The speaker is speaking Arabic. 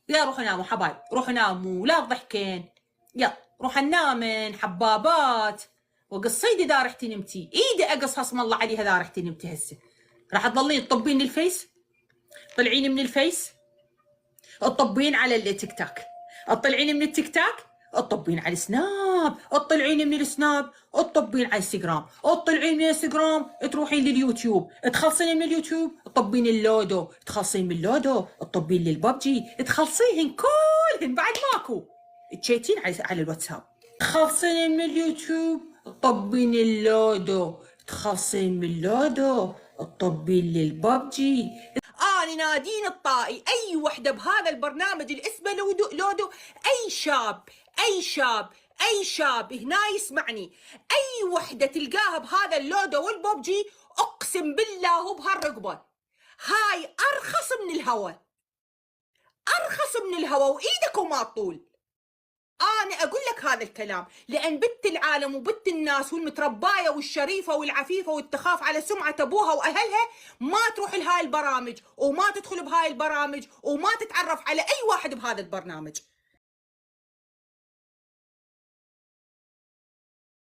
يا روحوا ناموا حبايب، روحوا ناموا لا تضحكين، يلا روحوا نامن حبابات. وقصيدي اذا رحتي نمتي، ايدي اقص اسم الله عليها اذا رحتي نمتي هسه. راح تضلين تطبين الفيس، طلعين من الفيس تطبين على التيك توك، تطلعين من التيك توك تطبين على السناب، تطلعين من السناب تطبين على الانستغرام، تطلعين من الانستغرام تروحين لليوتيوب، تخلصين من اليوتيوب تطبين اللودو، تخلصين من اللودو تطبين للببجي، تخلصيهن كلهن بعد ماكو تشيتين على الواتساب، تخلصين من اليوتيوب تطبين اللودو، تخلصين من اللودو تطبين للببجي. أنا نادين الطائي أي وحدة بهذا البرنامج اللي اسمه لودو، أي شاب هنا يسمعني، أي وحدة تلقاها بهذا اللودو والببجي أقسم بالله وبهالرقبة هاي أرخص من الهوى وإيدك وما طول. أنا أقول لك هذا الكلام لأن بنت العالم وبنت الناس والمترباية والشريفة والعفيفة والتخاف على سمعة أبوها وأهلها ما تروح لهاي البرامج وما تدخل بهاي البرامج وما تتعرف على أي واحد بهذا البرنامج.